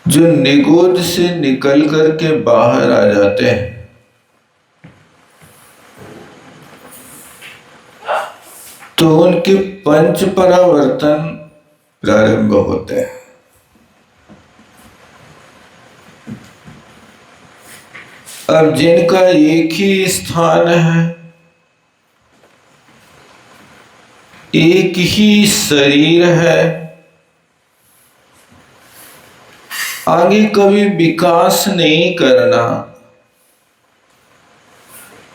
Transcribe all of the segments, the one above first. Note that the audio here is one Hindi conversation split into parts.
जो निगोद से निकल करके बाहर आ जाते हैं, तो उनके पंच परावर्तन प्रारंभ होते हैं। अब जिनका एक ही स्थान है, एक ही शरीर है, आगे कभी विकास नहीं करना,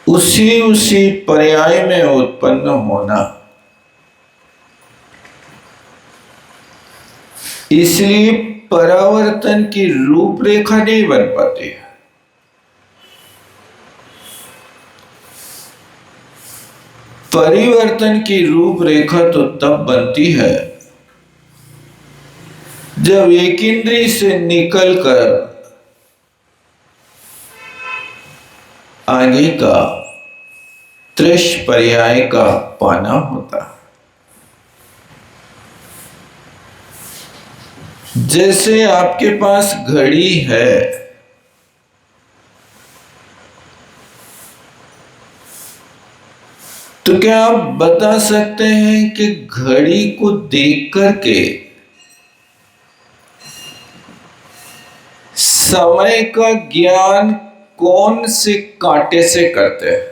उसी पर्याय में उत्पन्न होना, इसलिए परावर्तन की रूपरेखा नहीं बन पाती है। परिवर्तन की रूपरेखा तो तब बनती है जब एक इंद्रिय से निकलकर आगे का त्रिश पर्याय का पाना होता। जैसे आपके पास घड़ी है, तो क्या आप बता सकते हैं कि घड़ी को देख करके समय का ज्ञान कौन से कांटे से करते हैं?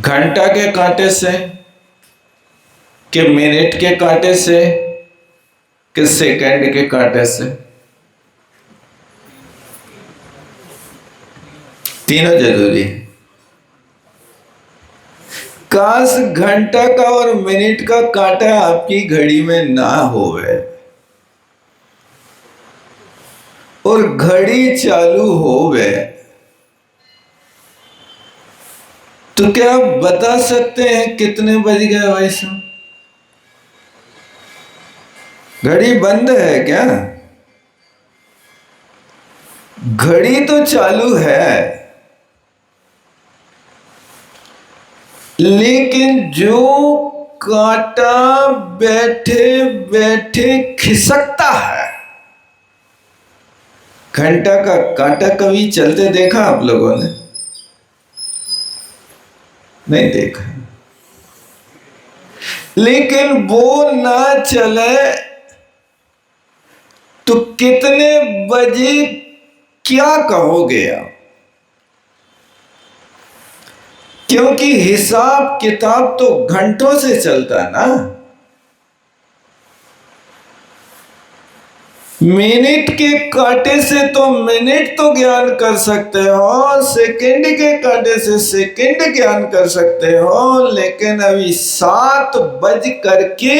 घंटा के कांटे से, कि मिनट के कांटे से, कि सेकंड के कांटे से? तीनों जरूरी है। काश घंटा का और मिनट का कांटा आपकी घड़ी में ना होवे और घड़ी चालू होवे, तो क्या आप बता सकते हैं कितने बज गए भाई साहब? घड़ी बंद है क्या? घड़ी तो चालू है, लेकिन जो कांटा बैठे बैठे खिसकता है, घंटा का कांटा कभी चलते देखा आप लोगों ने? नहीं देखा। लेकिन वो ना चले तो कितने बजे क्या कहोगे आप? क्योंकि हिसाब किताब तो घंटों से चलता है ना। मिनट के कांटे से तो मिनट तो ज्ञान कर सकते हो, सेकंड के कांटे से सेकंड ज्ञान कर सकते हो, लेकिन अभी 7 बज करके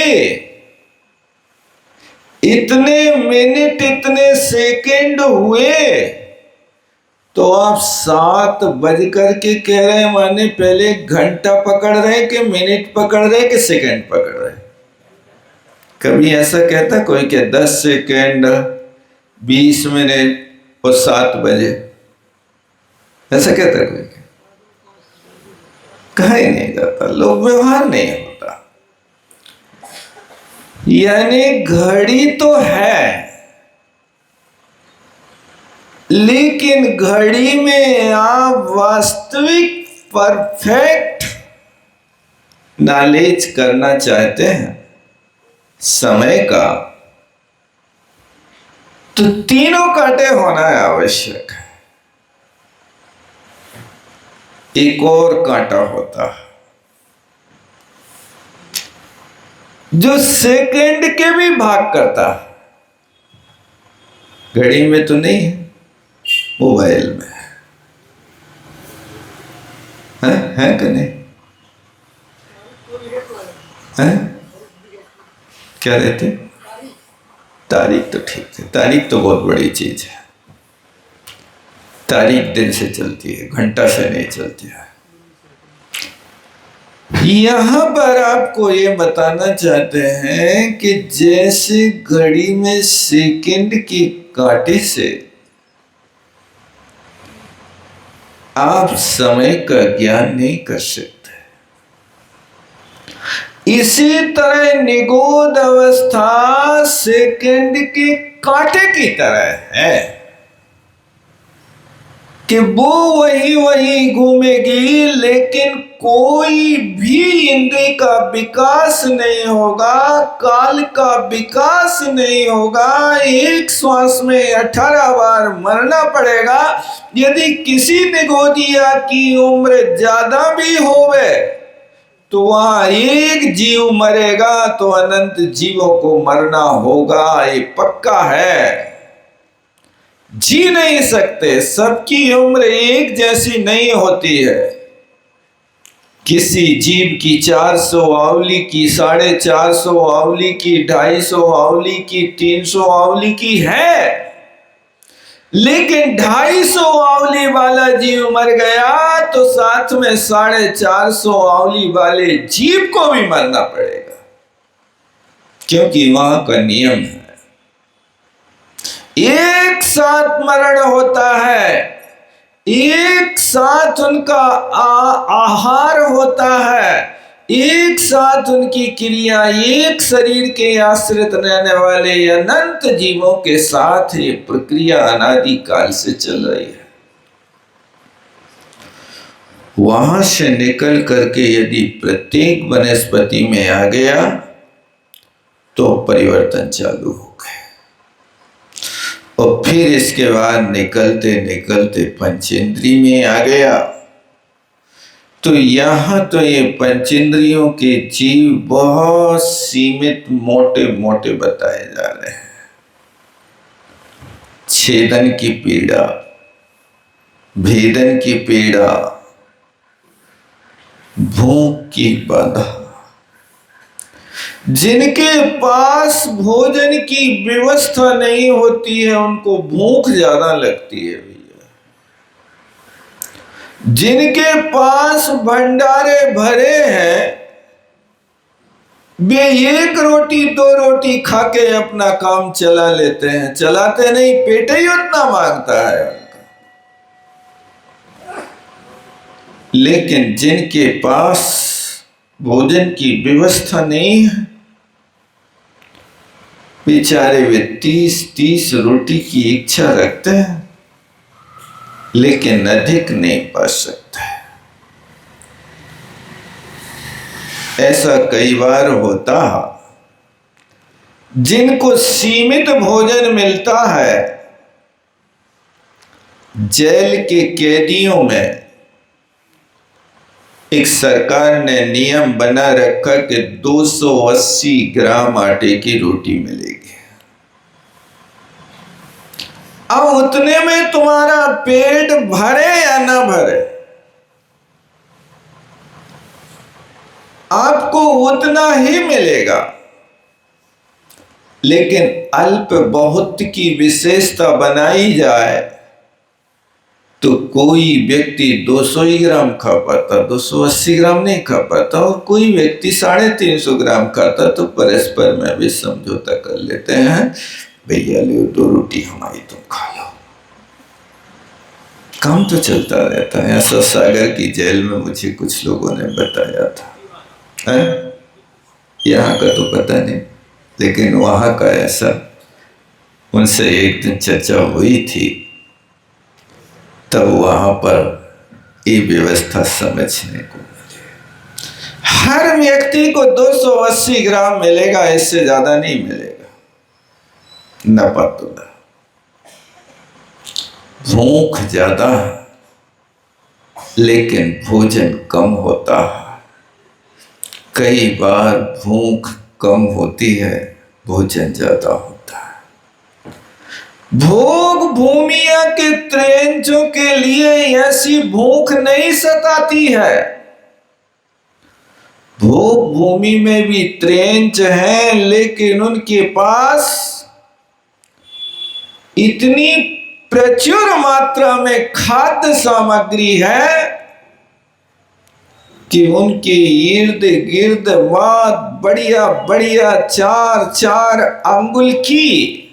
इतने मिनट इतने सेकंड हुए, तो आप 7 बज करके कह रहे हैं, माने पहले घंटा पकड़ रहे कि मिनट पकड़ रहे कि सेकंड पकड़ रहे? कभी ऐसा कहता कोई कि 10 सेकंड 20 मिनट और 7 बजे? ऐसा कहता कोई? कहा ही नहीं जाता, लोग व्यवहार नहीं होता। यानी घड़ी तो है, लेकिन घड़ी में आप वास्तविक परफेक्ट नॉलेज करना चाहते हैं समय का, तो तीनों कांटे होना आवश्यक है। एक और कांटा होता है जो सेकंड के भी भाग करता है। घड़ी में तो नहीं है, मोबाइल में है कि नहीं? है? क्या रहते? तारीख तो ठीक है, तारीख तो बहुत बड़ी चीज है। तारीख दिन से चलती है, घंटा से नहीं चलती है। यहां पर आपको ये बताना चाहते हैं कि जैसे घड़ी में सेकंड की कांटे से आप समय का ज्ञान नहीं कर सकते, इसी तरह निगोद अवस्था सेकंड के कांटे की तरह है कि वो वही वही घूमेगी, लेकिन कोई भी इंद्रिय का विकास नहीं होगा, काल का विकास नहीं होगा। एक श्वास में 18 बार मरना पड़ेगा। यदि किसी निगोदिया की उम्र ज्यादा भी होवे तो वहां एक जीव मरेगा तो अनंत जीवों को मरना होगा, ये पक्का है। जी नहीं सकते, सबकी उम्र एक जैसी नहीं होती है। किसी जीव की 400 आंवली की, 450 आंवली की, 250 आंवली की, 300 आंवली की है, लेकिन 250 आंवली वाला जीव मर गया तो साथ में 450 आंवली वाले जीव को भी मरना पड़ेगा, क्योंकि वहां का नियम है। एक साथ मरण होता है, एक साथ उनका आहार होता है, एक साथ उनकी क्रिया, एक शरीर के आश्रित रहने वाले अनंत जीवों के साथ ये प्रक्रिया अनादि काल से चल रही है। वहां से निकल करके यदि प्रत्येक वनस्पति में आ गया तो परिवर्तन चालू हो गए, और फिर इसके बाद निकलते निकलते पंचेंद्रिय में आ गया। तो यहां तो ये पंचेंद्रियों के जीव बहुत सीमित मोटे मोटे बताए जा रहे हैं। छेदन की पीड़ा, भेदन की पीड़ा, भूख की बाधा। जिनके पास भोजन की व्यवस्था नहीं होती है उनको भूख ज्यादा लगती है भैया। जिनके पास भंडारे भरे हैं वे एक रोटी दो रोटी खा के अपना काम चला लेते हैं, चलाते नहीं, पेट ही उतना मांगता है उनका। लेकिन जिनके पास भोजन की व्यवस्था नहीं है बेचारे वे 30-30 रोटी की इच्छा रखते हैं, लेकिन अधिक नहीं पा सकते। ऐसा कई बार होता है। जिनको सीमित भोजन मिलता है, जेल के कैदियों में एक सरकार ने नियम बना रखा कि 280 ग्राम आटे की रोटी मिलेगी। अब उतने में तुम्हारा पेट भरे या ना भरे, आपको उतना ही मिलेगा। लेकिन अल्प बहुत की विशेषता बनाई जाए तो कोई व्यक्ति 200 ही ग्राम खा पाता, 280 ग्राम नहीं खा पाता, और कोई व्यक्ति 350 ग्राम खाता, तो परस्पर में भी समझौता कर लेते हैं, भैया ले 2 रोटी हमारी तुम खा लो। काम तो चलता रहता है। ऐसा सागर की जेल में मुझे कुछ लोगों ने बताया था, यहाँ का तो पता नहीं, लेकिन वहाँ का ऐसा। उनसे एक दिन चर्चा हुई थी, तब वहाँ पर ये व्यवस्था समझने को मिली। हर व्यक्ति को 280 ग्राम मिलेगा, इससे ज्यादा नहीं मिलेगा। न पतला, भूख ज्यादा है लेकिन भोजन कम होता है। कई बार भूख कम होती है, भोजन ज्यादा होता है। भोग भूमिया के त्रेंचों के लिए ऐसी भूख नहीं सताती है। भोग भूमि में भी त्रेंच हैं, लेकिन उनके पास इतनी प्रचुर मात्रा में खाद्य सामग्री है कि उनके इर्द गिर्द बढ़िया बढ़िया 4-4 अंगुल की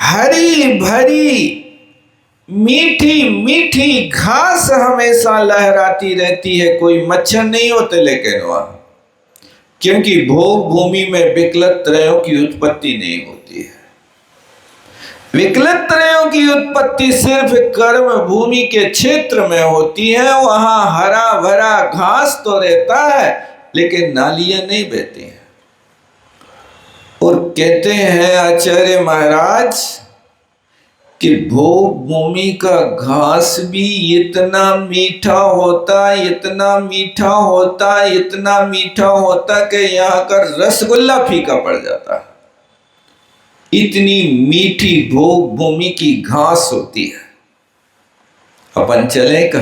हरी भरी मीठी मीठी घास हमेशा लहराती रहती है। कोई मच्छर नहीं होते, लेकिन वहां क्योंकि भोग भूमि में विकलत त्रयों की उत्पत्ति नहीं होती है। विकलत त्रयों की उत्पत्ति सिर्फ कर्म भूमि के क्षेत्र में होती है। वहां हरा भरा घास तो रहता है, लेकिन नालियां नहीं बहती हैं। और कहते हैं आचार्य महाराज कि भोग भूमि का घास भी इतना मीठा होता, इतना मीठा होता, इतना मीठा होता कि यहाँ का रसगुल्ला फीका पड़ जाता। इतनी मीठी भोग भूमि की घास होती है। अपन चले का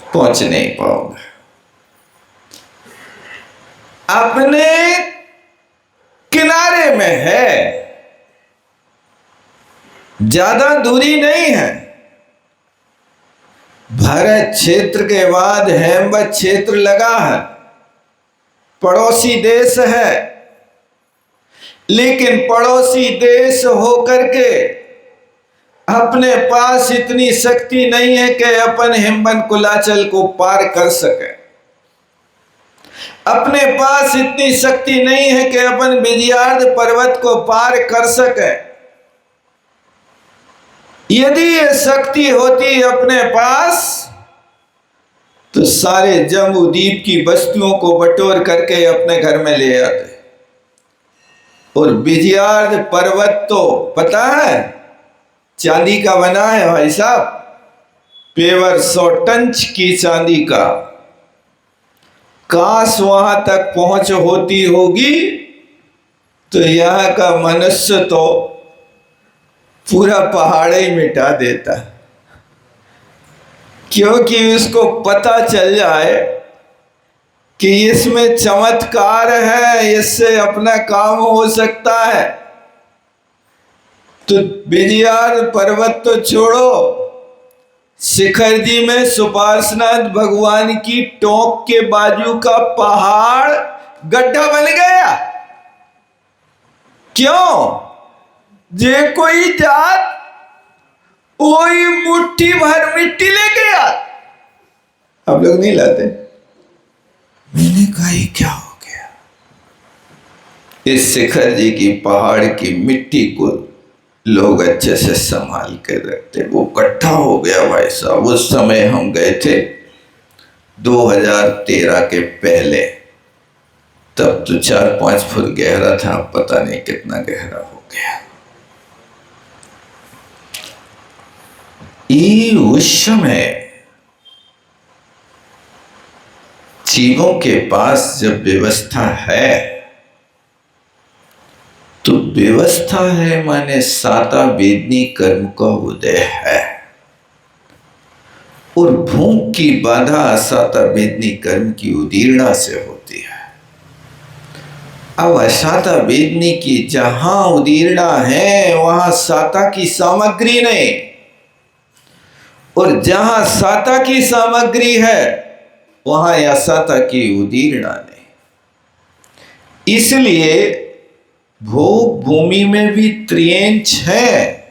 पहुंच नहीं पाओगे। अपने किनारे में है, ज्यादा दूरी नहीं है। भरत क्षेत्र के बाद हेमवत क्षेत्र लगा है, पड़ोसी देश है। लेकिन पड़ोसी देश होकर के अपने पास इतनी शक्ति नहीं है कि अपन हिमवंत कुलाचल को पार कर सके। अपने पास इतनी शक्ति नहीं है कि अपन विजयार्ध पर्वत को पार कर सके। यदि ये शक्ति होती अपने पास तो सारे जम्बूद्वीप की बस्तियों को बटोर करके अपने घर में ले आते। और विजयार्ध पर्वत तो पता है चांदी का बना है भाई साहब, पेवर 100 टन की चांदी का। काश वहां तक पहुंच होती होगी तो यहां का मनुष्य तो पूरा पहाड़ ही मिटा देता, क्योंकि उसको पता चल जाए कि इसमें चमत्कार है, इससे अपना काम हो सकता है। तो विजयार्ध पर्वत तो छोड़ो, शिखर जी में सुपार्श्वनाथ भगवान की टोंक के बाजू का पहाड़ गड्ढा बन गया। क्यों? जे कोई जात वही मुट्ठी भर मिट्टी ले गया। आप लोग नहीं लाते? मैंने कहा ये क्या हो गया? इस शिखर जी की पहाड़ की मिट्टी को लोग अच्छे से संभाल के रखते, वो इकट्ठा हो गया भाई साहब। उस समय हम गए थे 2013 के पहले, तब तो 4-5 फुट गहरा था, पता नहीं कितना गहरा हो गया। ये उस समय जीवों के पास जब व्यवस्था है तो व्यवस्था है माने साता वेदनी कर्म का उदय है। और भूख की बाधा साता वेदनी कर्म की उदीर्णा से होती है। अब असाता वेदनी की जहां उदीर्णा है वहां साता की सामग्री नहीं, और जहां साता की सामग्री है वहां असाता की उदीर्णा नहीं। इसलिए भोग भूमि में भी त्रियंच है,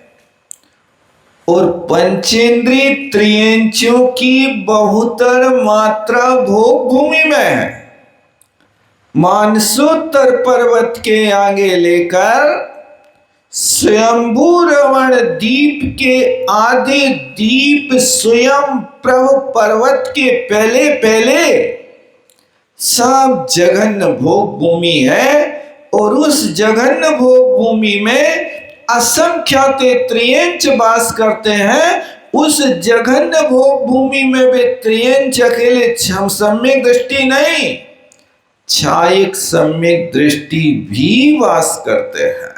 और पंचेंद्रीय त्रियंचों की बहुतर मात्रा भोग भूमि में है। मानसोत्तर पर्वत के आगे लेकर स्वयंभू रमण द्वीप के आधे द्वीप स्वयं प्रभु पर्वत के पहले पहले सब जघन्य भोग भूमि है। और उस जघन्य भोग भूमि में असंख्यात त्रियंच वास करते हैं। उस जघन्य भोग भूमि में वे त्रियंच अकेले सम्यक दृष्टि नहीं, छायक सम्यक दृष्टि भी वास करते हैं।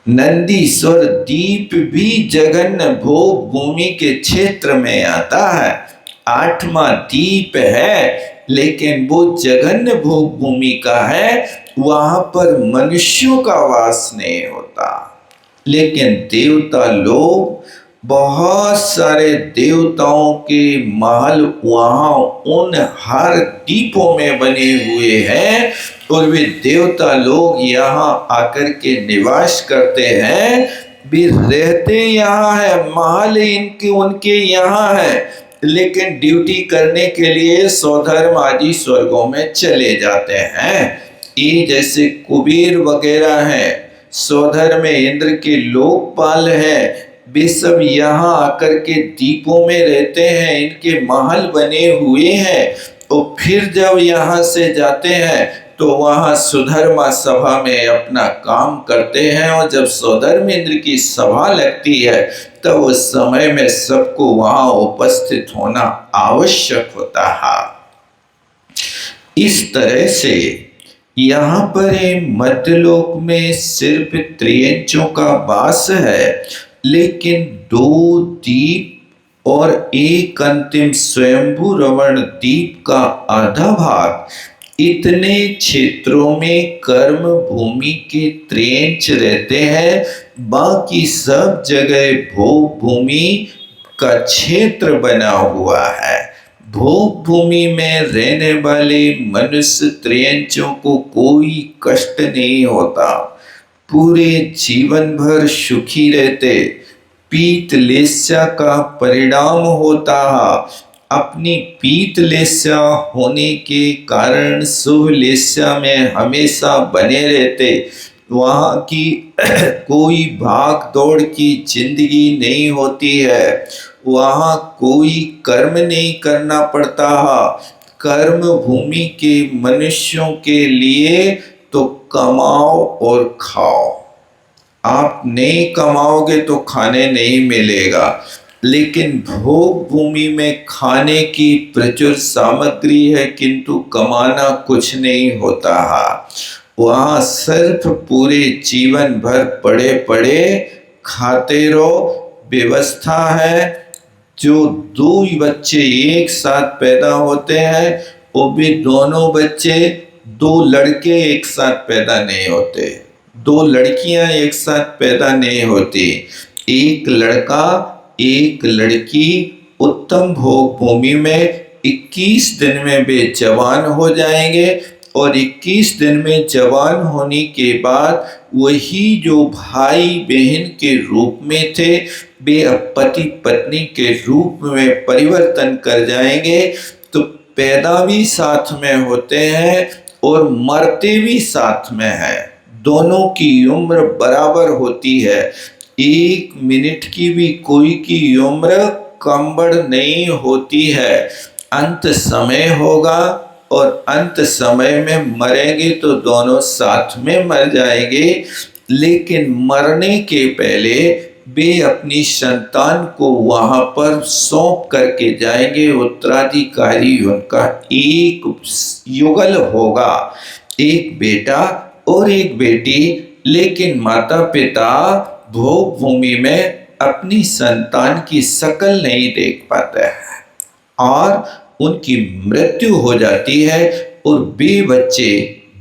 नंदीश्वर द्वीप भी जघन्य भोग भूमि के क्षेत्र में आता है। 8वां द्वीप है, लेकिन वो जघन्य भोग भूमि का है। वहां पर मनुष्यों का वास नहीं होता, लेकिन देवता लोग, बहुत सारे देवताओं के महल वहां उन हर द्वीपों में बने हुए हैं। और वे देवता लोग यहाँ आकर के निवास करते हैं। वे रहते यहाँ है, महल इनके उनके यहाँ है, लेकिन ड्यूटी करने के लिए स्वधर्म आदि स्वर्गों में चले जाते हैं। ये जैसे कुबेर वगैरह हैं, स्वधर्म में इंद्र के लोकपाल हैं, वे सब यहाँ आकर के द्वीपों में रहते हैं, इनके महल बने हुए हैं। तो फिर जब यहाँ से जाते हैं तो वहाँ सुधर्मा सभा में अपना काम करते हैं, और जब स्वधर्म इंद्र की सभा लगती है तब उस समय में सबको वहाँ उपस्थित होना आवश्यक होता है। इस तरह से यहाँ पर मध्यलोक में सिर्फ त्रियंचों का वास है, लेकिन 2 द्वीप और एक अंतिम स्वयंभू रमण द्वीप का आधा भाग, इतने क्षेत्रों में कर्म भूमि के त्रियंच रहते हैं। बाकी सब जगह भोग भूमि का क्षेत्र बना हुआ है। भोग भूमि में रहने वाले मनुष्य त्रियंचों को कोई कष्ट नहीं होता, पूरे जीवन भर सुखी रहते। पीतलेस्या का परिणाम होता है, अपनी पीतलेस्या होने के कारण शुभलेस्या में हमेशा बने रहते। वहाँ की कोई भाग दौड़ की जिंदगी नहीं होती है, वहाँ कोई कर्म नहीं करना पड़ता है। कर्म भूमि के मनुष्यों के लिए तो कमाओ और खाओ, आप नहीं कमाओगे तो खाने नहीं मिलेगा, लेकिन भोग भूमि में खाने की प्रचुर सामग्री है, किंतु कमाना कुछ नहीं होता है। वहाँ सिर्फ पूरे जीवन भर पड़े पड़े खाते रहो। व्यवस्था है, जो 2 बच्चे एक साथ पैदा होते हैं, वो भी दोनों बच्चे, 2 लड़के एक साथ पैदा नहीं होते, 2 लड़कियां एक साथ पैदा नहीं होती। एक लड़का एक लड़की उत्तम भोग भूमि में 21 दिन में वे जवान हो जाएंगे, और 21 दिन में जवान होने के बाद वही जो भाई बहन के रूप में थे, वे अब पति पत्नी के रूप में परिवर्तन कर जाएंगे। तो पैदा भी साथ में होते हैं और मरते भी साथ में हैं। दोनों की उम्र बराबर होती है, 1 मिनट की भी कोई की उम्र कम बढ़ नहीं होती है। अंत समय होगा और अंत समय में मरेंगे तो दोनों साथ में मर जाएंगे, लेकिन मरने के पहले वे अपनी संतान को वहां पर सौंप करके जाएंगे। उत्तराधिकारी उनका एक युगल होगा, एक बेटा और एक बेटी, लेकिन माता पिता भोग भूमि में अपनी संतान की शकल नहीं देख पाते हैं और उनकी मृत्यु हो जाती है, और वे बच्चे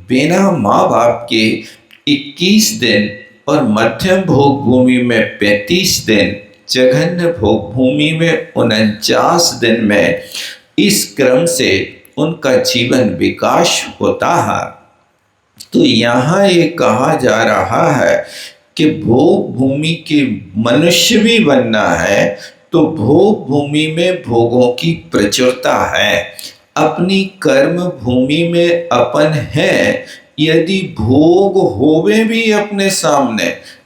बिना माँ बाप के 21 दिन और मध्यम भोग भूमि में 35 दिन, जघन्य भोग भूमि में 49 दिन में, इस क्रम से उनका जीवन विकास होता है। तो यहाँ ये कहा जा रहा है कि भोग भूमि के मनुष्य भी बनना है तो भोग भूमि में भोगों की प्रचुरता है। अपनी कर्म भूमि में अपन है, यदि भोग होवे भी अपने सामने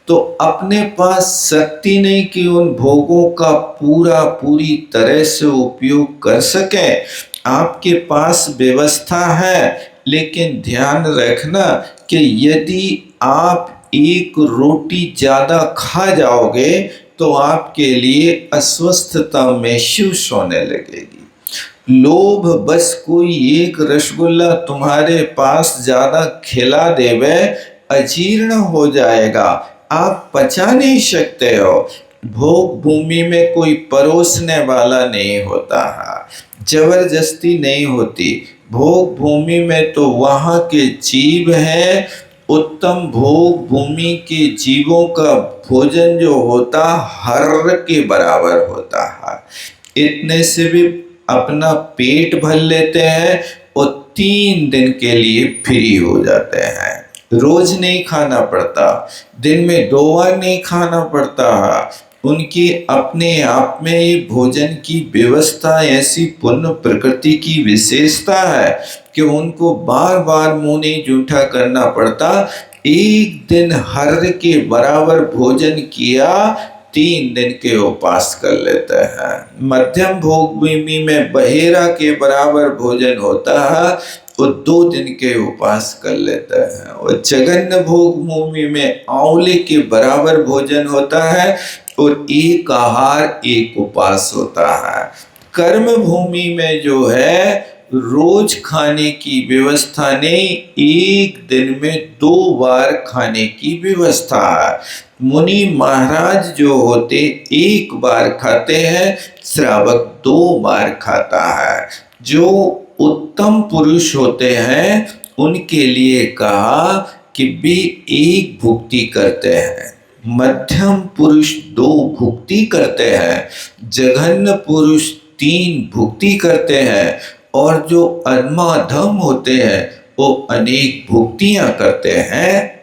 तो अपने पास शक्ति नहीं कि उन भोगों का पूरी तरह से उपयोग कर सके। आपके पास व्यवस्था है, लेकिन ध्यान रखना कि यदि आप एक रोटी ज्यादा खा जाओगे तो आपके लिए अस्वस्थता महसूस होने लगेगी। लोभ बस कोई एक रसगुल्ला तुम्हारे पास ज्यादा खिला देवे, अजीर्ण हो जाएगा, आप पचा नहीं सकते हो। भोग भूमि में कोई परोसने वाला नहीं होता है, जबरदस्ती नहीं होती। भोग भूमि में तो वहाँ के जीव हैं, उत्तम भोग भूमि के जीवों का भोजन जो होता हर के बराबर होता है। इतने से भी अपना पेट भर लेते हैं और 3 दिन के लिए फ्री हो जाते हैं। रोज नहीं खाना पड़ता, दिन में 2 बार नहीं खाना पड़ता, उनकी अपने आप में ये भोजन की व्यवस्था ऐसी पुण्य प्रकृति की विशेषता है कि उनको बार बार मुंह नहीं जूठा करना पड़ता। एक दिन हर के बराबर भोजन किया, 3 दिन के उपवास कर लेते हैं। मध्यम भोग भूमि में बहेरा के बराबर भोजन होता है, वो 2 दिन के उपवास कर लेते हैं। और जघन्य भोग भूमि में आंवले के बराबर भोजन होता है और एक आहार एक उपवास होता है। कर्म भूमि में जो है रोज खाने की व्यवस्था नहीं, एक दिन में 2 बार खाने की व्यवस्था है। मुनि महाराज जो होते एक बार खाते हैं, श्रावक 2 बार खाता है। जो उत्तम पुरुष होते हैं उनके लिए कहा कि वे एक भुक्ति करते हैं, मध्यम पुरुष 2 भुक्ति करते हैं, जघन्य पुरुष 3 भुक्ति करते हैं, और जो अधम होते हैं वो अनेक भुक्तियां करते हैं।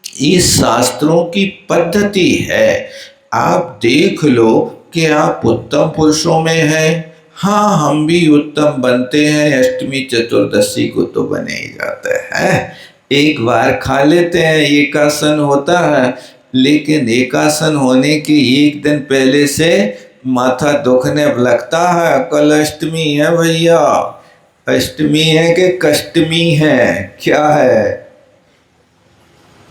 ये शास्त्रों की पद्धति है। आप देख लो कि आप उत्तम पुरुषों में हैं। हाँ, हम भी उत्तम बनते हैं, अष्टमी चतुर्दशी को तो बने ही जाते हैं, एक बार खा लेते हैं, एकासन होता है। लेकिन एकासन होने के एक दिन पहले से माथा दुखने लगता है, कल अष्टमी है भैया। अष्टमी है कि कष्टमी है, क्या है,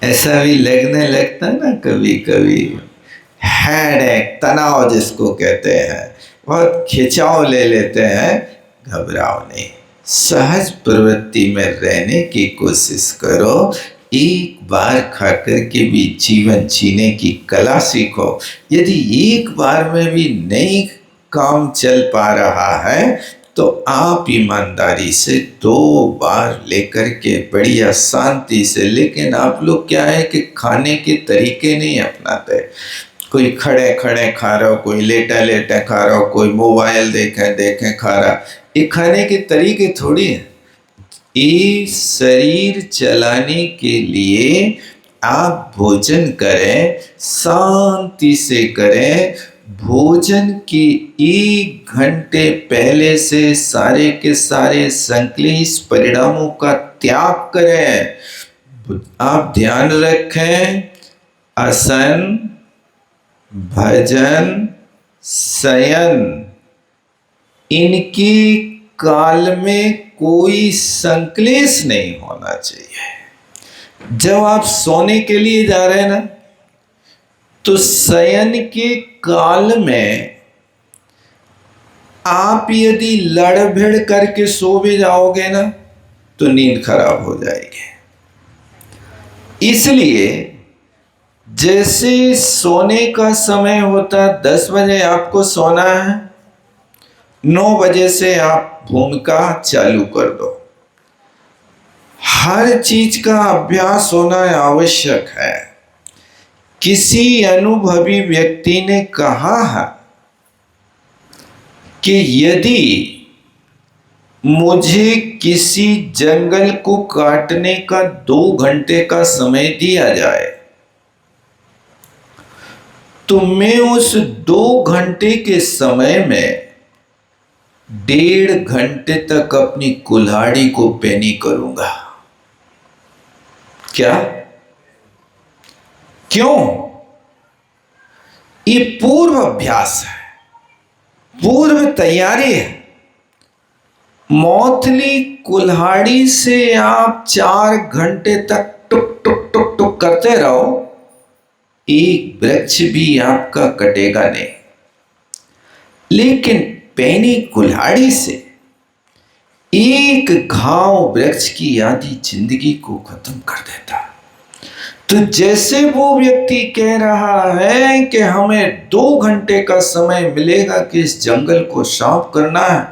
ऐसा भी लगने लगता ना कभी कभी। हेडेक, तनाव जिसको कहते हैं, बहुत खिंचाव ले लेते हैं। घबराओ नहीं, सहज प्रवृत्ति में रहने की कोशिश करो। एक बार खाकर के भी जीवन जीने की कला सीखो। यदि एक बार में भी नहीं काम चल पा रहा है तो आप ईमानदारी से 2 बार लेकर के बढ़िया शांति से। लेकिन आप लोग क्या है कि खाने के तरीके नहीं अपनाते। कोई खड़े खड़े खा रहा हो, कोई लेटा लेटा खा रहा हो, कोई मोबाइल देखे देखे खा रहा। ये खाने के तरीके थोड़ी है। ये शरीर चलाने के लिए आप भोजन करें, शांति से करें। भोजन के 1 घंटे पहले से सारे के सारे संक्लेश परिणामों का त्याग करें। आप ध्यान रखें, आसन, भजन, शयन, इनके काल में कोई संक्लेश नहीं होना चाहिए। जब आप सोने के लिए जा रहे हैं ना, तो शयन के काल में आप यदि लड़भिड़ करके सो भी जाओगे ना तो नींद खराब हो जाएगी। इसलिए जैसे सोने का समय होता 10 बजे आपको सोना है, 9 बजे से आप भूमिका चालू कर दो। हर चीज का अभ्यास होना आवश्यक है। किसी अनुभवी व्यक्ति ने कहा है कि यदि मुझे किसी जंगल को काटने का 2 घंटे का समय दिया जाए तो मैं उस 2 घंटे के समय में 1.5 घंटे तक अपनी कुल्हाड़ी को पैनी करूंगा। क्या? क्यों? ये पूर्व अभ्यास है, पूर्व तैयारी है। मौथली कुल्हाड़ी से आप 4 घंटे तक टुक टुक टुक टुक करते रहो, एक वृक्ष भी आपका कटेगा नहीं। लेकिन पैनी कुल्हाड़ी से एक घाव वृक्ष की आधी जिंदगी को खत्म कर देता है। तो जैसे वो व्यक्ति कह रहा है कि हमें 2 घंटे का समय मिलेगा कि इस जंगल को साफ करना है,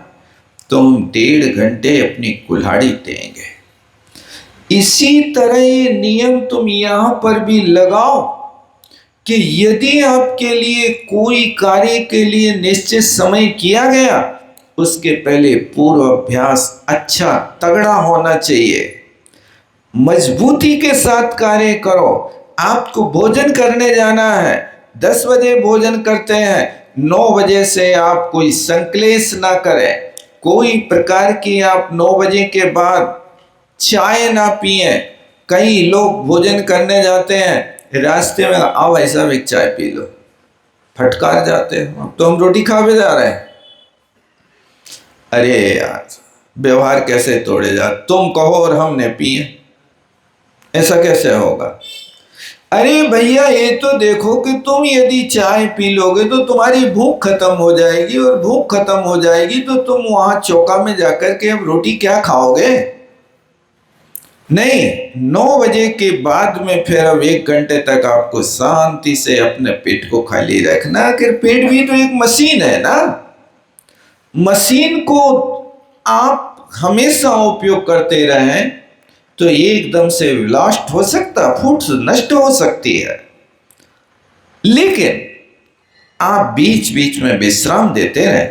तो हम 1.5 घंटे अपनी कुल्हाड़ी देंगे। इसी तरह ये नियम तुम यहां पर भी लगाओ कि यदि आपके लिए कोई कार्य के लिए निश्चित समय किया गया, उसके पहले पूर्व अभ्यास अच्छा तगड़ा होना चाहिए। मजबूती के साथ कार्य करो। आपको भोजन करने जाना है, 10 बजे भोजन करते हैं, 9 बजे से आप कोई संक्लेश ना करें, कोई प्रकार की आप 9 बजे के बाद चाय ना पिए। कई लोग भोजन करने जाते हैं, रास्ते में आओ भाई साहब एक चाय पी लो, फटकार जाते हैं, अब तो हम रोटी खा भी जा रहे हैं। अरे यार, व्यवहार कैसे तोड़े जा, तुम कहो और हमने पिए, ऐसा कैसे होगा? अरे भैया ये तो देखो कि तुम यदि चाय पी लोगे तो तुम्हारी भूख खत्म हो जाएगी, और भूख खत्म हो जाएगी तो तुम वहां चौका में जाकर के अब रोटी क्या खाओगे? नहीं, 9 बजे के बाद में फिर अब 1 घंटे तक आपको शांति से अपने पेट को खाली रखना। आखिर पेट भी तो एक मशीन है ना, मशीन को आप हमेशा उपयोग करते रहें तो एकदम से ब्लास्ट हो सकता, फूट नष्ट हो सकती है। लेकिन आप बीच बीच में विश्राम देते रहें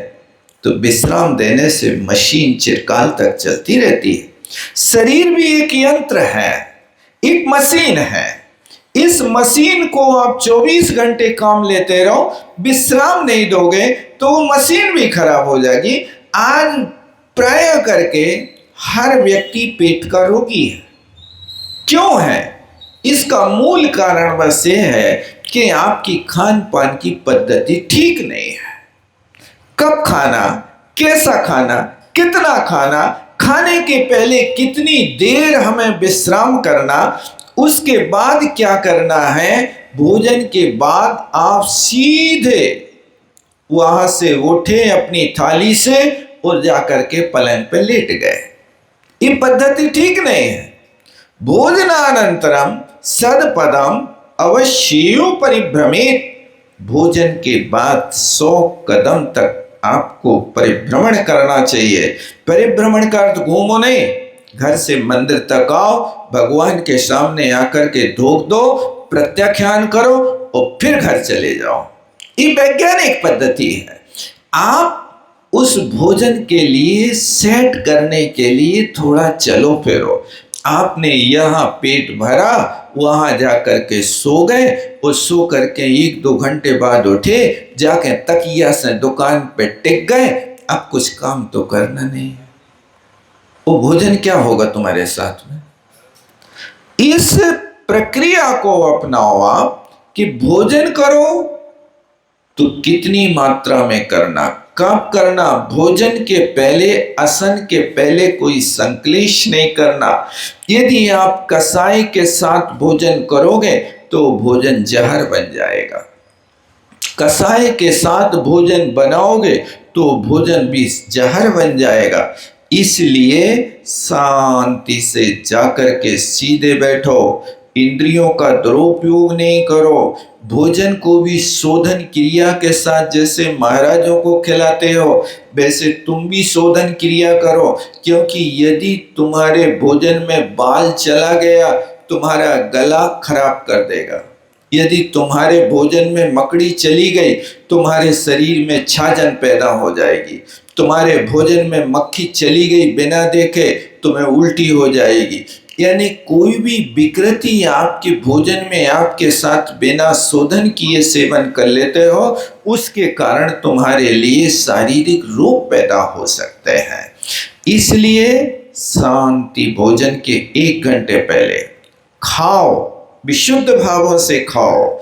तो विश्राम देने से मशीन चिरकाल तक चलती रहती है। शरीर भी एक यंत्र है, एक मशीन है। इस मशीन को आप 24 घंटे काम लेते रहो, विश्राम नहीं दोगे तो वो मशीन भी खराब हो जाएगी। आज प्राय करके हर व्यक्ति पेट का रोगी है। क्यों है? इसका मूल कारण बस ये है कि आपकी खान पान की पद्धति ठीक नहीं है। कब खाना, कैसा खाना, कितना खाना, खाने के पहले कितनी देर हमें विश्राम करना, उसके बाद क्या करना है, भोजन के बाद आप सीधे वहां से उठे अपनी थाली से और जाकर के पलंग पे लेट गए। ये पद्धति ठीक नहीं है। भोजनानंतरम सदपदम अवश्यो परिभ्रमेत। भोजन के बाद 100 कदम तक आपको परिभ्रमण करना चाहिए। परिभ्रमण का अर्थ घूमो नहीं, घर से मंदिर तक आओ, भगवान के सामने आकर के ढोक दो, प्रत्याख्यान करो और फिर घर चले जाओ। ये वैज्ञानिक पद्धति है। आप उस भोजन के लिए सेट करने के लिए थोड़ा चलो फिरो। आपने यहाँ पेट भरा, वहां जाकर के सो गए और सो करके 1-2 घंटे बाद उठे, जाके तकिया से दुकान पे टिक गए। अब कुछ काम तो करना नहीं है, वो भोजन क्या होगा तुम्हारे साथ में? इस प्रक्रिया को अपनाओ आप कि भोजन करो तो कितनी मात्रा में करना, कब करना। भोजन के पहले, आसन के पहले कोई संक्लेश नहीं करना। यदि आप कसाई के साथ भोजन करोगे तो भोजन जहर बन जाएगा। कसाई के साथ भोजन बनाओगे तो भोजन भी जहर बन जाएगा। इसलिए शांति से जाकर के सीधे बैठो, इंद्रियों का दुरुपयोग नहीं करो। भोजन को भी शोधन क्रिया के साथ, जैसे महाराजों को खिलाते हो वैसे तुम भी शोधन क्रिया करो। क्योंकि यदि तुम्हारे भोजन में बाल चला गया, तुम्हारा गला खराब कर देगा। यदि तुम्हारे भोजन में मकड़ी चली गई, तुम्हारे शरीर में छाजन पैदा हो जाएगी। तुम्हारे भोजन में मक्खी चली गई बिना देखे, तुम्हें उल्टी हो जाएगी। यानी कोई भी विकृति आपके भोजन में आपके साथ बिना शोधन किए सेवन कर लेते हो, उसके कारण तुम्हारे लिए शारीरिक रोग पैदा हो सकते हैं। इसलिए शांति भोजन के 1 घंटे पहले खाओ, विशुद्ध भावों से खाओ,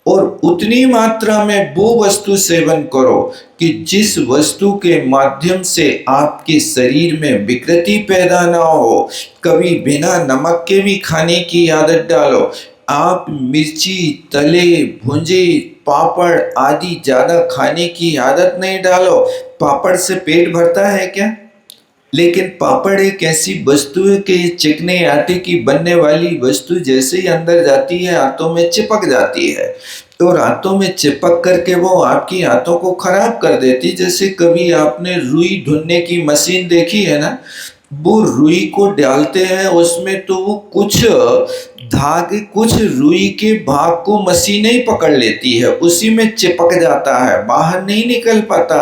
और उतनी मात्रा में वो वस्तु सेवन करो कि जिस वस्तु के माध्यम से आपके शरीर में विकृति पैदा ना हो। कभी बिना नमक के भी खाने की आदत डालो। आप मिर्ची, तले भुंजे, पापड़ आदि ज़्यादा खाने की आदत नहीं डालो। पापड़ से पेट भरता है क्या? लेकिन पापड़ एक ऐसी वस्तु है कि चिकने आटे की बनने वाली वस्तु जैसे ही अंदर जाती है हाथों में चिपक जाती है, तो हाथों में चिपक करके वो आपकी हाथों को खराब कर देती। जैसे कभी आपने रुई ढूंढने की मशीन देखी है ना, वो रुई को डालते हैं उसमें तो वो कुछ धागे, कुछ रुई के भाग को मशीन ही पकड़ लेती है, उसी में चिपक जाता है, बाहर नहीं निकल पाता,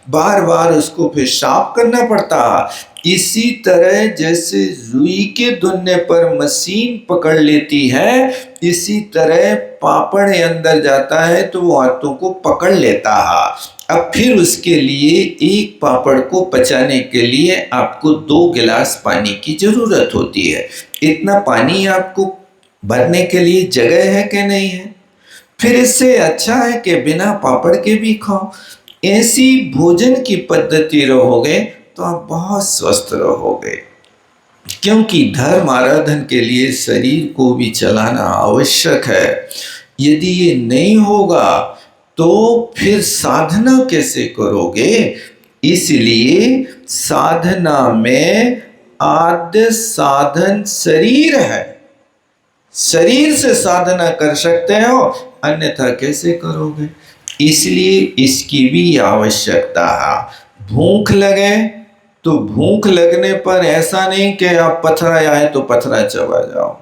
बार बार उसको फिर साफ करना पड़ता। इसी तरह जैसे रुई के धुनने पर मशीन पकड़ लेती है, इसी तरह पापड़ अंदर जाता है तो वो हाथों को पकड़ लेता है। अब फिर उसके लिए एक पापड़ को पचाने के लिए आपको 2 गिलास पानी की जरूरत होती है। इतना पानी आपको भरने के लिए जगह है कि नहीं है? फिर इससे अच्छा है कि बिना पापड़ के भी खाओ। ऐसी भोजन की पद्धति रहोगे तो आप बहुत स्वस्थ रहोगे, क्योंकि धर्म आराधन के लिए शरीर को भी चलाना आवश्यक है। यदि ये नहीं होगा तो फिर साधना कैसे करोगे? इसलिए साधना में आद्य साधन शरीर है। शरीर से साधना कर सकते हो, अन्यथा कैसे करोगे? इसलिए इसकी भी आवश्यकता है। भूख लगे तो भूख लगने पर ऐसा नहीं कि आप पथरा आए तो पथरा चबा जाओ,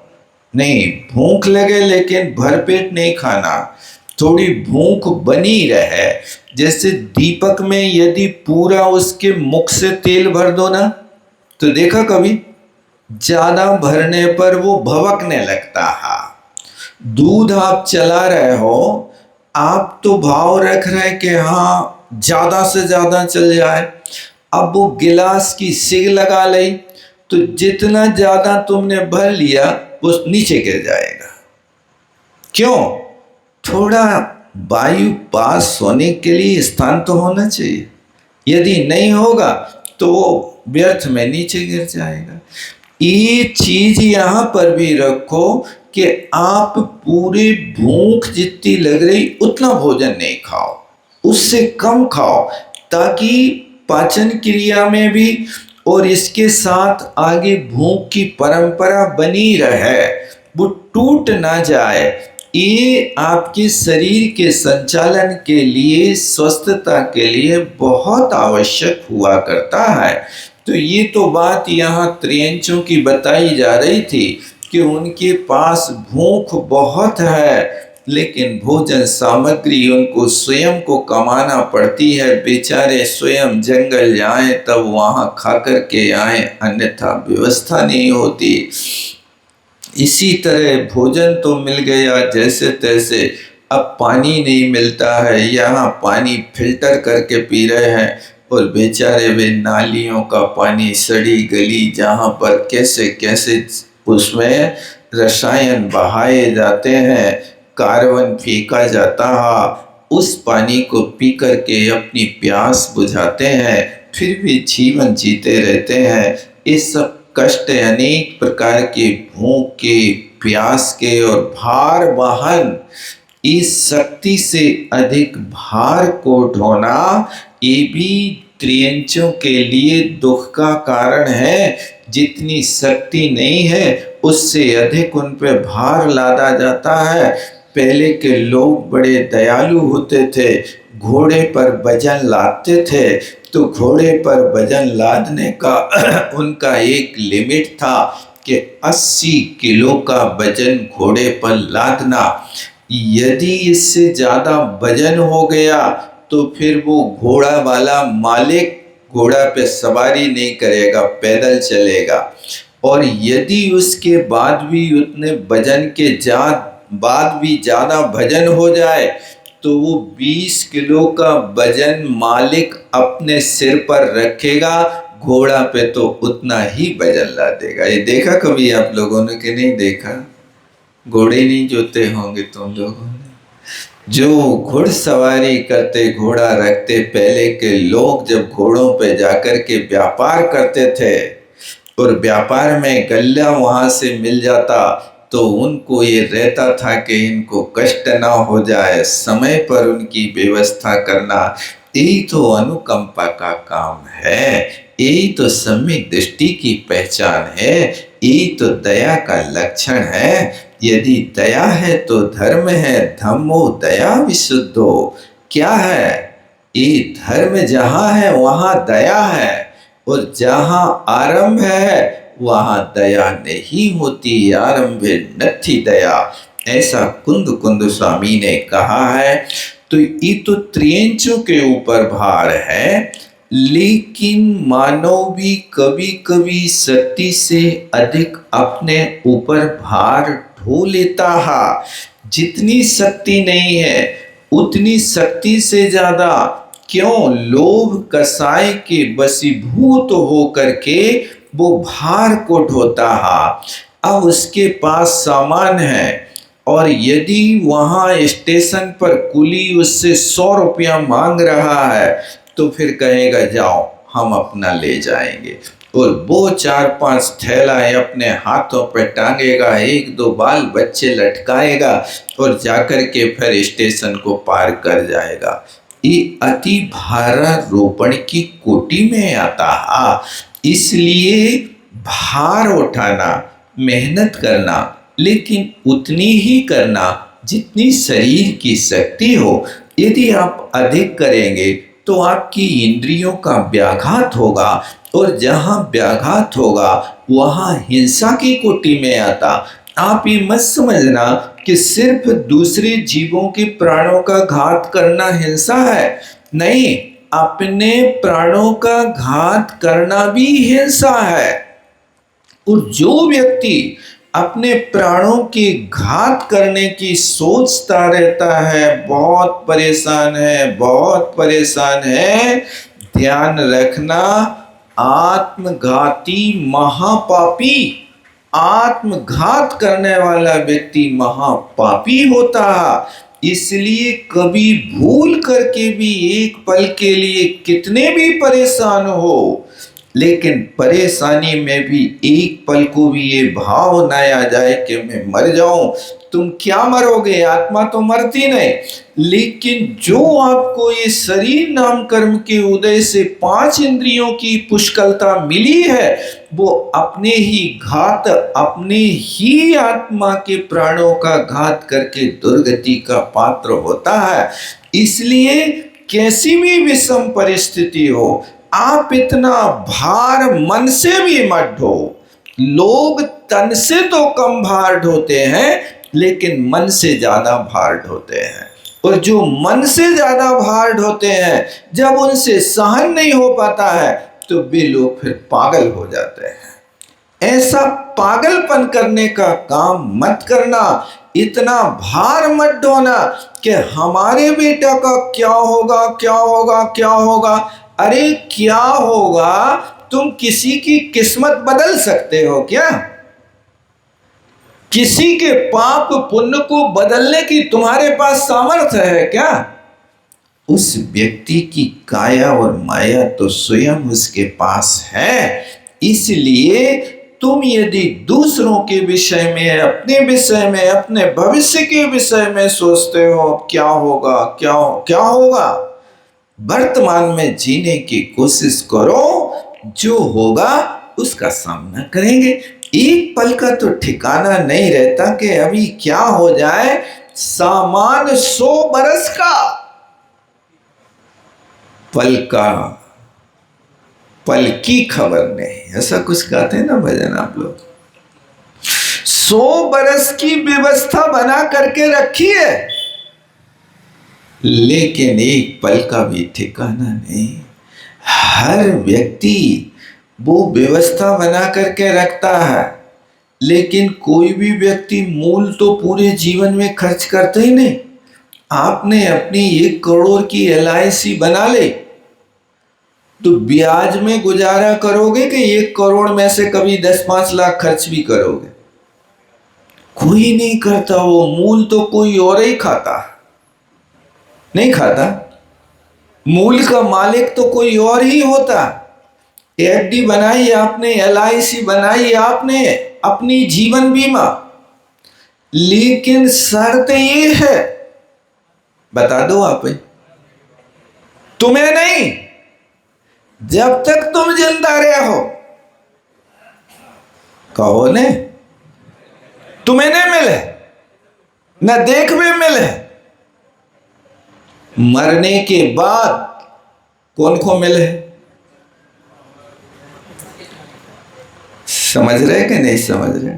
नहीं, भूख लगे लेकिन भरपेट नहीं खाना, थोड़ी भूख बनी रहे। जैसे दीपक में यदि पूरा उसके मुख से तेल भर दो ना, तो देखा कभी? ज्यादा भरने पर वो भवकने लगता है। दूध आप चला रहे हो, आप तो भाव रख रहे कि हाँ ज्यादा से ज्यादा चल जाए। अब वो गिलास की सिग लगा ली तो जितना ज्यादा तुमने भर लिया वो नीचे गिर जाएगा। क्यों? थोड़ा वायु पास होने के लिए स्थान तो होना चाहिए। यदि नहीं होगा तो वो व्यर्थ में नीचे गिर जाएगा। ये चीज यहां पर भी रखो कि आप पूरी भूख जितनी लग रही उतना भोजन नहीं खाओ, उससे कम खाओ, ताकि पाचन क्रिया में भी और इसके साथ आगे भूख की परंपरा बनी रहे, वो टूट ना जाए। ये आपके शरीर के संचालन के लिए, स्वस्थता के लिए बहुत आवश्यक हुआ करता है। तो ये तो बात यहाँ त्रियंचों की बताई जा रही थी कि उनके पास भूख बहुत है, लेकिन भोजन सामग्री उनको स्वयं को कमाना पड़ती है। बेचारे स्वयं जंगल जाएं तब वहां खा कर के आए, अन्यथा व्यवस्था नहीं होती। इसी तरह भोजन तो मिल गया जैसे तैसे, अब पानी नहीं मिलता है। यहाँ पानी फिल्टर करके पी रहे हैं और बेचारे वे नालियों का पानी, सड़ी गली जहाँ पर कैसे कैसे उसमें रसायन बहाए जाते हैं, कार्बन फेंका जाता है, उस पानी को पी करके अपनी प्यास बुझाते हैं, फिर भी जीवन जीते रहते हैं। इस सब कष्ट, अनेक प्रकार के भूख के, प्यास के और भार वहन, इस शक्ति से अधिक भार को ढोना, ये भी त्रियंचों के लिए दुख का कारण है। जितनी शक्ति नहीं है उससे अधिक उन पे भार लादा जाता है। पहले के लोग बड़े दयालु होते थे, घोड़े पर वजन लादते थे, तो घोड़े पर वजन लादने का उनका एक लिमिट था कि 80 किलो का वजन घोड़े पर लादना। यदि इससे ज़्यादा वजन हो गया तो फिर वो घोड़ा वाला मालिक घोड़ा पे सवारी नहीं करेगा, पैदल चलेगा। और यदि उसके बाद भी उतने वजन के बाद भी ज़्यादा वजन हो जाए तो वो 20 किलो का वजन मालिक अपने सिर पर रखेगा, घोड़ा पे तो उतना ही वजन ला देगा। ये देखा कभी आप लोगों ने कि नहीं देखा? घोड़े नहीं जोते होंगे तुम लोगों ने। जो घुड़सवारी करते, घोड़ा रखते, पहले के लोग जब घोड़ों पे जाकर के व्यापार करते थे और व्यापार में गल्ला वहां से मिल जाता तो उनको ये रहता था कि इनको कष्ट ना हो जाए, समय पर उनकी व्यवस्था करना। यही तो अनुकंपा का काम है, यही तो सम्यक दृष्टि की पहचान है, यही तो दया का लक्षण है। यदि दया है तो धर्म है, धम्मो दया विशुद्धो। क्या है? ये धर्म जहाँ है वहाँ दया है, और जहाँ आरंभ है वहाँ दया नहीं होती। आरंभे नथी दया, ऐसा कुंद कुंद स्वामी ने कहा है। तो ये तो त्रियंचों के ऊपर भार है। लेकिन मानव भी कभी कभी शक्ति से अधिक अपने ऊपर भार ढो लेता है। जितनी शक्ति नहीं है उतनी शक्ति से ज्यादा क्यों लोभ कसाय के वशीभूत हो करके वो भार को ढोता है। अब उसके पास सामान है और यदि वहां स्टेशन पर कुली उससे 100 रुपया मांग रहा है तो फिर कहेगा जाओ हम अपना ले जाएंगे, और वो 4-5 थैलाएं अपने हाथों पे टांगेगा, 1-2 बाल बच्चे लटकाएगा और जाकर के फिर स्टेशन को पार कर जाएगा। ये अति भारारोपण की कोटि में आता है। इसलिए भार उठाना, मेहनत करना, लेकिन उतनी ही करना जितनी शरीर की शक्ति हो। यदि आप अधिक करेंगे तो आपकी इंद्रियों का व्याघात होगा, और जहां व्याघात होगा वहां हिंसा की कोटि में आता। आप ये मत समझना कि सिर्फ दूसरे जीवों के प्राणों का घात करना हिंसा है। नहीं, अपने प्राणों का घात करना भी हिंसा है। और जो व्यक्ति अपने प्राणों के घात करने की सोचता रहता है, बहुत परेशान है, बहुत परेशान है। ध्यान रखना, आत्मघाती महापापी, आत्मघात करने वाला व्यक्ति महापापी होता है। इसलिए कभी भूल करके भी एक पल के लिए कितने भी परेशान हो, लेकिन परेशानी में भी एक पल को भी ये भाव न आ जाए कि मैं मर जाऊं। तुम क्या मरोगे, आत्मा तो मरती नहीं। लेकिन जो आपको ये शरीर नाम कर्म के उदय से 5 इंद्रियों की पुष्कलता मिली है, वो अपने ही घात, अपने ही आत्मा के प्राणों का घात करके दुर्गति का पात्र होता है। इसलिए कैसी भी विषम परिस्थिति हो, आप इतना भार मन से भी मत ढो। लोग तन से तो कम भार ढोते हैं, लेकिन मन से ज्यादा भार ढोते हैं। और जो मन से ज्यादा भार ढोते हैं, जब उनसे सहन नहीं हो पाता है तो वे लोग फिर पागल हो जाते हैं। ऐसा पागलपन करने का काम मत करना। इतना भार मत ढोना कि हमारे बेटा का क्या होगा, क्या होगा, क्या होगा। अरे क्या होगा, तुम किसी की किस्मत बदल सकते हो क्या? किसी के पाप पुण्य को बदलने की तुम्हारे पास सामर्थ्य है क्या? उस व्यक्ति की काया और माया तो स्वयं उसके पास है। इसलिए तुम यदि दूसरों के विषय में, अपने विषय में, अपने भविष्य के विषय में सोचते हो क्या होगा, क्या होगा, वर्तमान में जीने की कोशिश करो। जो होगा उसका सामना करेंगे। एक पल का तो ठिकाना नहीं रहता कि अभी क्या हो जाए। सामान 100 बरस का, पल की खबर नहीं, ऐसा कुछ कहते हैं ना भजन आप लोग। 100 बरस की व्यवस्था बना करके रखी है, लेकिन एक पल का भी ठिकाना नहीं। हर व्यक्ति वो व्यवस्था बना करके रखता है, लेकिन कोई भी व्यक्ति मूल तो पूरे जीवन में खर्च करता ही नहीं। आपने अपनी 1 करोड़ की LIC बना ले तो ब्याज में गुजारा करोगे कि 1 करोड़ में से कभी 10-5 लाख खर्च भी करोगे? कोई नहीं करता। वो मूल तो कोई और ही खाता, नहीं खाता। मूल का मालिक तो कोई और ही होता। FD बनाई आपने, LIC बनाई आपने, अपनी जीवन बीमा, लेकिन शर्त ये है, बता दो आप, तुम्हें नहीं, जब तक तुम जिंदा रहे हो, कहो ने, तुम्हें नहीं मिले, न देख में मिले। मरने के बाद कौन को मिले? समझ रहे कि नहीं समझ रहे?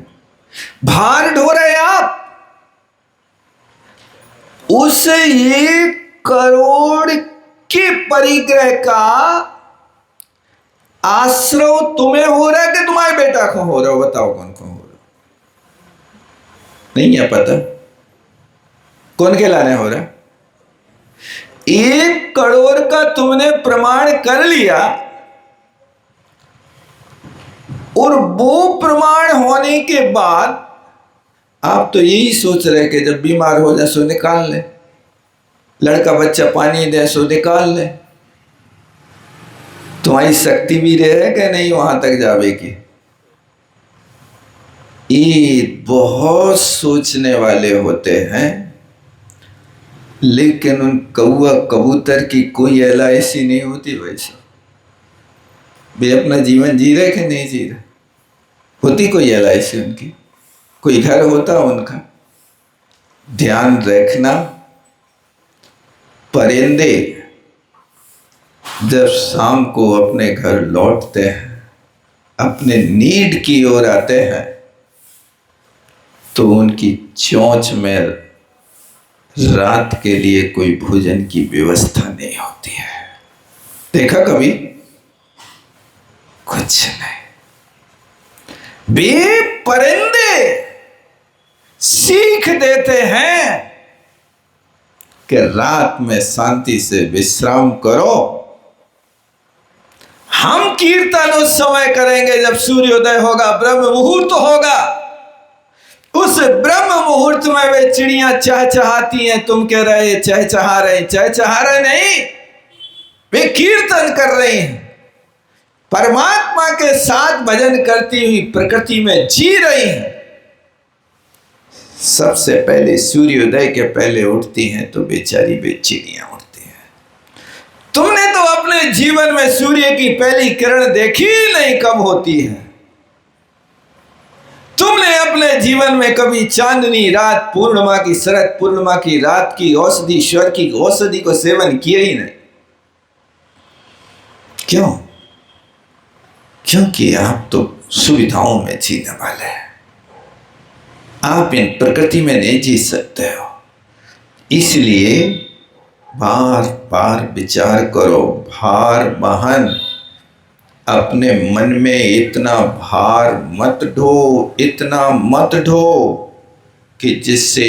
भार ढो रहे आप उस 1 करोड़ के परिग्रह का आश्रव तुम्हें हो रहा है कि तुम्हारे बेटा को हो रहा हो? बताओ कौन को हो रहा? नहीं है पता कौन के लाने हो रहा? 1 करोड़ का तुमने प्रमाण कर लिया और वो प्रमाण होने के बाद आप तो यही सोच रहे कि जब बीमार हो जाए सो निकाल ले, लड़का बच्चा पानी दे सो निकाल ले। तुम्हारी शक्ति भी रहे कि नहीं वहां तक जावे की? ये बहुत सोचने वाले होते हैं, लेकिन उन कौआ कबूतर की कोई एलआईसी नहीं होती। वैसा वे अपना जीवन जी रहे कि नहीं जी रहे? होती कोई एलआईसी उनकी? कोई घर होता उनका? ध्यान रखना, परिंदे जब शाम को अपने घर लौटते हैं, अपने नीड की ओर आते हैं, तो उनकी चोंच में रात के लिए कोई भोजन की व्यवस्था नहीं होती है। देखा कभी? कुछ नहीं। वे परिंदे सीख देते हैं कि रात में शांति से विश्राम करो। हम कीर्तन उस समय करेंगे जब सूर्योदय होगा, ब्रह्म मुहूर्त होगा। उस ब्रह्म मुहूर्त में वे चिड़ियां चहचहाती हैं, तुम कह रहे चहचहा रहे नहीं, वे कीर्तन कर रही हैं, परमात्मा के साथ भजन करती हुई प्रकृति में जी रही हैं। सबसे पहले सूर्योदय के पहले उठती हैं तो बेचारी वे चिड़ियां उठती हैं। तुमने तो अपने जीवन में सूर्य की पहली किरण देखी ही नहीं, कब होती है? तुमने अपने जीवन में कभी चांदनी रात, पूर्णिमा की, शरद पूर्णिमा की रात की औषधि, ईश्वर की औषधि को सेवन किया ही नहीं। क्यों? क्योंकि आप तो सुविधाओं में जीने वाले हैं, आप इन प्रकृति में नहीं जी सकते हो। इसलिए बार बार विचार करो, भार वहन, अपने मन में इतना भार मत ढो, इतना मत ढो कि जिससे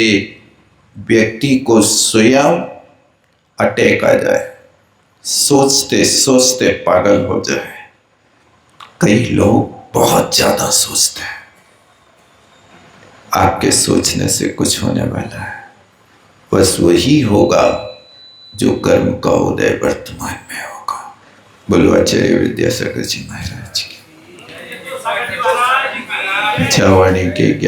व्यक्ति को स्वयं अटैक आ जाए, सोचते सोचते पागल हो जाए। कई लोग बहुत ज्यादा सोचते हैं। आपके सोचने से कुछ होने वाला है, बस वही होगा जो कर्म का उदय वर्तमान में होगा। बोलो आचार्य विद्यासागर जी महाराज की। अच्छा वाणी के